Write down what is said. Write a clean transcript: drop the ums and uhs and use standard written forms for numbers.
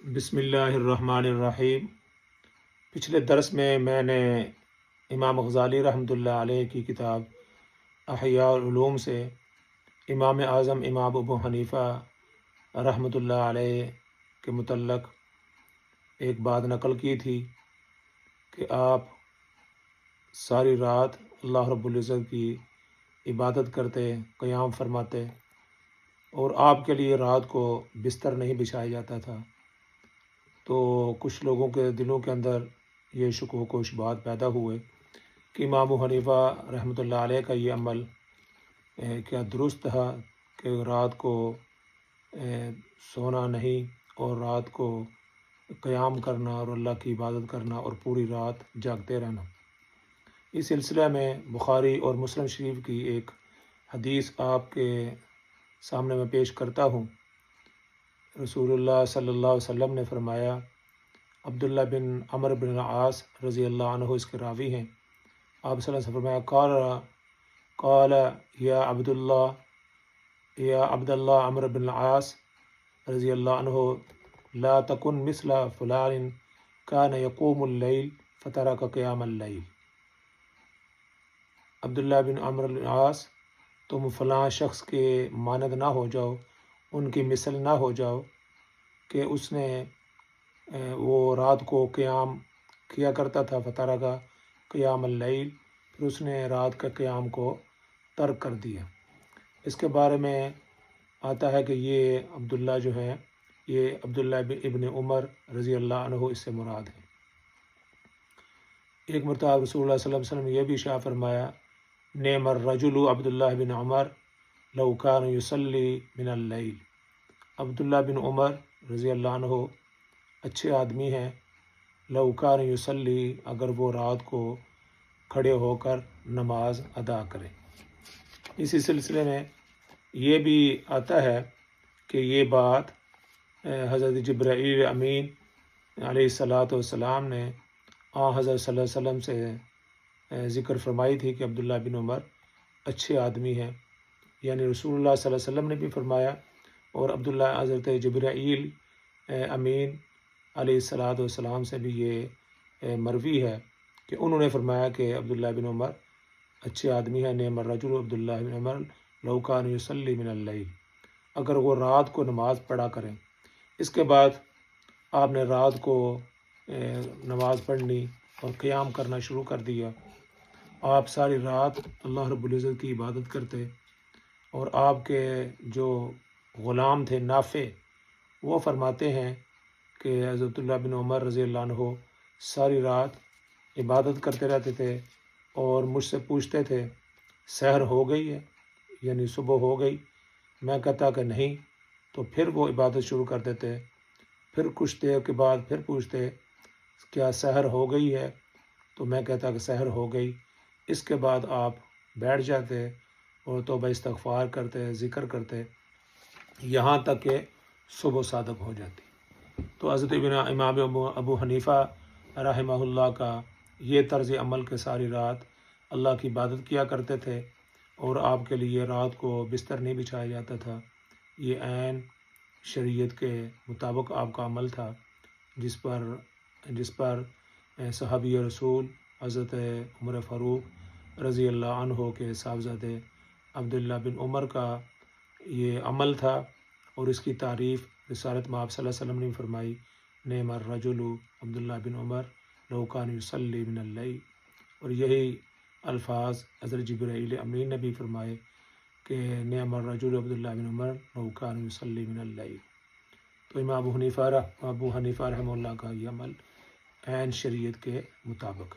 بسم اللہ الرحمن الرحیم۔ پچھلے درس میں نے امام غزالی رحمۃ اللہ علیہ کی کتاب احیاء العلوم سے امام اعظم امام ابو حنیفہ رحمۃ اللہ علیہ کے متعلق ایک بات نقل کی تھی کہ آپ ساری رات اللہ رب العزت کی عبادت کرتے، قیام فرماتے، اور آپ کے لیے رات کو بستر نہیں بچھایا جاتا تھا۔ تو کچھ لوگوں کے دلوں کے اندر یہ شکوک و شبہات پیدا ہوئے کہ امام ابو حنیفہ رحمۃ اللہ علیہ کا یہ عمل کیا درست تھا کہ رات کو سونا نہیں اور رات کو قیام کرنا اور اللہ کی عبادت کرنا اور پوری رات جاگتے رہنا۔ اس سلسلہ میں بخاری اور مسلم شریف کی ایک حدیث آپ کے سامنے میں پیش کرتا ہوں۔ رسول اللہ صلی اللہ علیہ وسلم نے فرمایا، عبداللہ بن عمر بن العاص رضی اللہ عنہ اس کے راوی ہیں، آپ صلی اللہ علیہ وسلم نے فرمایا، قال یا عبداللہ عمر بن العاص رضی اللہ عنہ لا تکن مثل فلان کان یقوم اللیل فترک قیام اللیل۔ عبداللہ بن عمر بن العاص، تم فلاں شخص کے مانند نہ ہو جاؤ، ان کی مثل نہ ہو جاؤ کہ اس نے وہ رات کو قیام کیا کرتا تھا، فترک قیام اللیل، پھر اس نے رات کے قیام کو ترک کر دیا۔ اس کے بارے میں آتا ہے کہ یہ عبداللہ جو ہے، یہ عبداللہ ابن عمر رضی اللہ عنہ اس سے مراد ہے۔ ایک مرتبہ رسول اللہ صلی اللہ علیہ وسلم نے یہ بھی ارشاد فرمایا، نعم الرجل عبداللہ بن عمر لو کان یصلی من اللیل۔ عبداللہ بن عمر رضی اللہ عنہ اچھے آدمی ہیں، لو کان یصلی، اگر وہ رات کو کھڑے ہو کر نماز ادا کریں۔ اسی سلسلے میں یہ بھی آتا ہے کہ یہ بات حضرت جبرائیل امین علیہ الصلاۃ والسلام نے حضرت صلی اللہ علیہ وسلم سے ذکر فرمائی تھی کہ عبداللہ بن عمر اچھے آدمی ہیں، یعنی رسول اللہ صلی اللہ علیہ وسلم نے بھی فرمایا، اور عبداللہ حضرت جبرائیل امین علیہ الصلاۃ والسلام سے بھی یہ مروی ہے کہ انہوں نے فرمایا کہ عبداللہ بن عمر اچھے آدمی ہیں، نعم الرجل عبداللہ بن عمر لو کان یصلی من اللیل، اگر وہ رات کو نماز پڑھا کریں۔ اس کے بعد آپ نے رات کو نماز پڑھنی اور قیام کرنا شروع کر دیا۔ آپ ساری رات اللہ رب العزت کی عبادت کرتے، اور آپ کے جو غلام تھے نافع، وہ فرماتے ہیں کہ حضرت اللہ بن عمر رضی اللہ عنہ ساری رات عبادت کرتے رہتے تھے اور مجھ سے پوچھتے تھے سحر ہو گئی ہے، یعنی صبح ہو گئی۔ میں کہتا کہ نہیں، تو پھر وہ عبادت شروع کر دیتے، پھر کچھ دیر کے بعد پھر پوچھتے کیا سحر ہو گئی ہے، تو میں کہتا کہ سحر ہو گئی۔ اس کے بعد آپ بیٹھ جاتے اور توبہ استغفار کرتے، ذکر کرتے، یہاں تک کہ صبح صادق ہو جاتی۔ تو حضرت امام ابو حنیفہ رحمہ اللہ کا یہ طرز عمل کے ساری رات اللہ کی عبادت کیا کرتے تھے، اور آپ کے لیے رات کو بستر نہیں بچھایا جاتا تھا۔ یہ عین شریعت کے مطابق آپ کا عمل تھا، جس پر صحابی رسول حضرت عمر فاروق رضی اللہ عنہ کے صاحبزادے عبداللہ بن عمر کا یہ عمل تھا، اور اس کی تعریف رسالت میں آپ صلی اللہ علیہ وسلم نے فرمائی، نعم الرجل عبداللہ بن عمر لو کان یصلی من اللیل، اور یہی الفاظ حضرت جبرائیل امین نے بھی فرمائے کہ نعم الرجل عبداللہ بن عمر لو کان یصلی من اللیل۔ تو امام ابو حنیفہ رحمہ اللہ کا یہ عمل عین شریعت کے مطابق